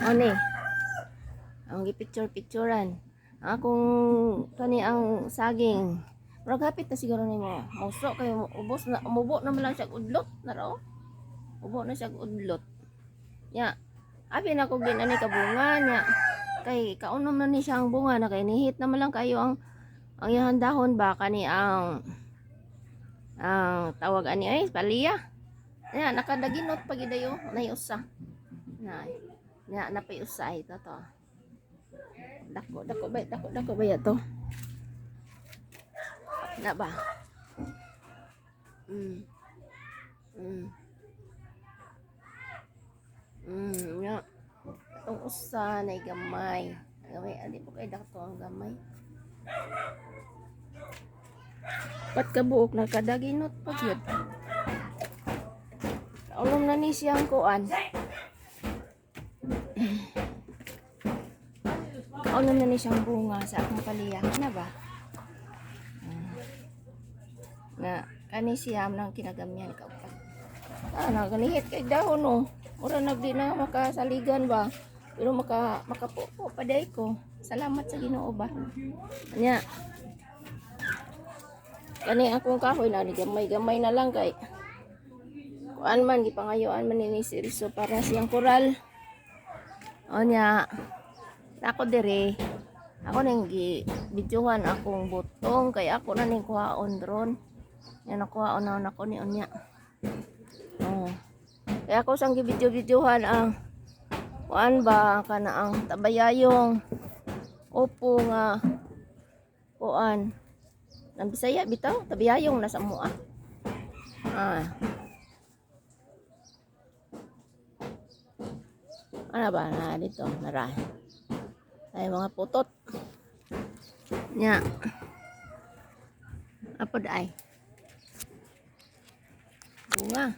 Ani, ang gipicture-picturean. Akong kani ang saging. Pero kapit na siguro nimo. Muso kay ubos na umubo na man lang siya udlot na raw. Ubo na siya udlot. Ya. Abi na ko din ani kabunga nya. Kay kaunom na ni siya ang bunga na kay nihit na man lang kayo ang iyang dahon ba kani ang tawag ani ay paliya. Ya nakadaginot pagidayo nay usa. Na napay usa ito to. Dako ba to? Na ba? Mm. Mm. Ya. Itong usa na gamay. Gamay, ali po kay dako ang gamay. Pat kabuok nakadaginot pa gyud. Kaunom na ni siyang kuan. Kaunom na ni siyang bunga sa akong paliya na ba? Na kani siyam nang kinagamyan ka upat. Naganihit kay dahon no. Ora nagdi na makasaligan ba? Pero makapupo pa day ko. Salamat sa Ginoo ba. Anya. Kani akong kahoy na gamay-gamay na lang kay kuan man gipangayoan man ni Siriso para siyang koral. Anya. Ako dire. Ako nang gi-videohan akong butong kay ako na ning kuhaon drone. Yan nakuhaon na ako ni unya. Kaya ako sang gi-video-videohan ang kuan ba kana ang tabayayong opo nga kuan nang Bisaya bitaw tabayayong nasa mua. Ano ba na dito nara ay mga putot nya apa daay bunga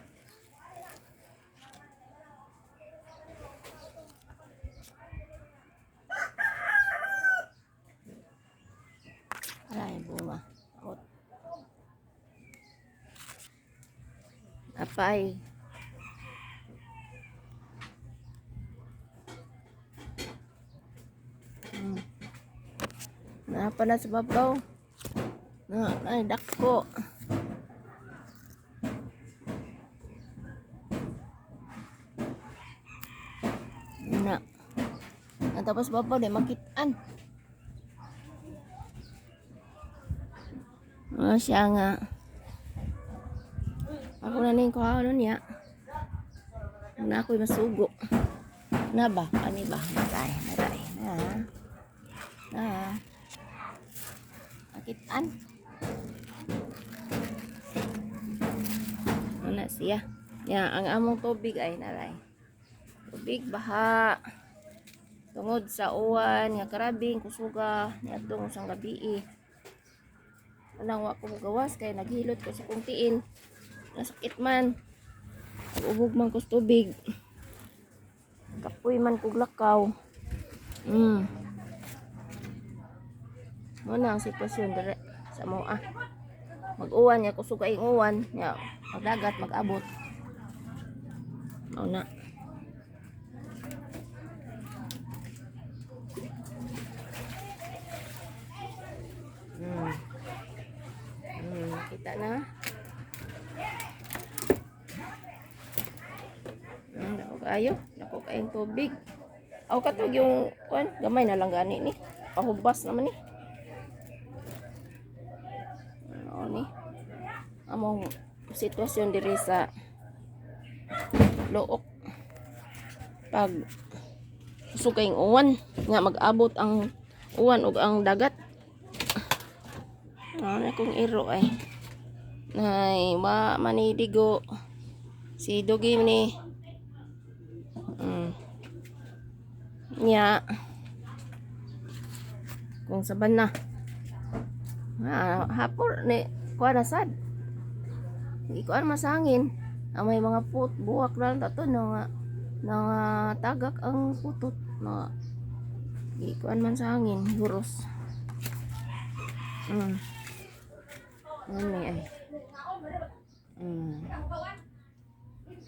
ay bunga apa ay napa na sa babaw ay dako na tapos babaw di makitaan siya nga ako na ning kuha niya na ako'y masugo na ba ani ba naray na makitaan na siya ya ang among tubig ay naray tubig baha tungod sa uwan nga karabing kusuga niadtong sang gabi anang wa ko gawas kay naghilot ko sa kong tiin nasakit man ubog man ko sa tubig kapoy man kog lakaw mo na ang sitwasyon dire sa moa mag-uwan niya kusuga ing uwan nya magdagat mag-abot mao na kita na dako kayong tubig aw katog yung kuan gamay na lang gani ni pahubas naman ni ano ni among sitwasyon diri sa Look pag kusog kayong uwan nga mag-abot ang uwan ug ang dagat akong iro ay manidigo si Dugi ni nya kung saban na hapor ni kuha na sad hindi ko masangin may mga buwak lang tato nga tagak ang putot na hindi ko man sangin huros ano ay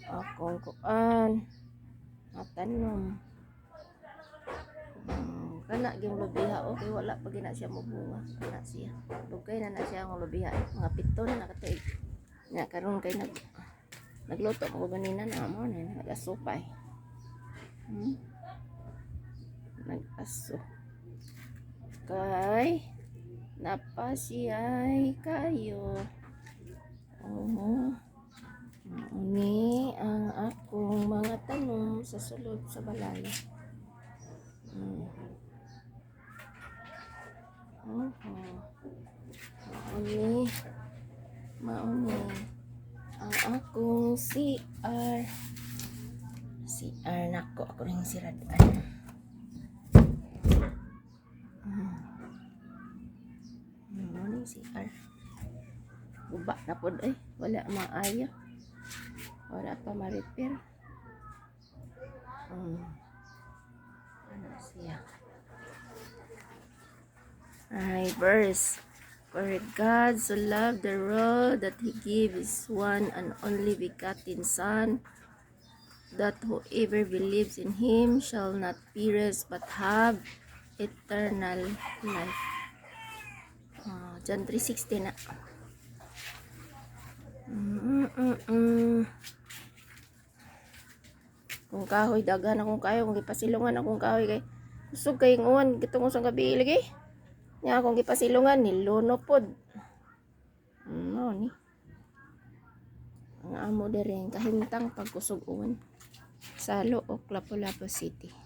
akong kuan matanom kana gyud lubiha okay wala pa gina siya mobunga kana siya dugay na siya ang lubiha mga piton na katuig nya karon kay nagluto ko ganina na mo na nagasupay nag-aso kay napasiyay kayo ni ang akong mga tanom sa sulod sa balay. Mauni ang akong CR nako ako ring siradan. Mauni CR. Guba na pod wala maayo. Wala pa ma-repair. Ano siya? Ay, verse. For God so loved the world that He gave His one and only begotten Son, that whoever believes in Him shall not perish but have eternal life. John 3:16 na. Kung kahoy dagan akong kayo kung gipasilungan akong kahoy kay usog kay nguwan gitong usang gabi lagi nya akong gipasilungan niluno pod ni ang amo dere kahimtang pagkusog uwan sa Look, Lapu-Lapu City.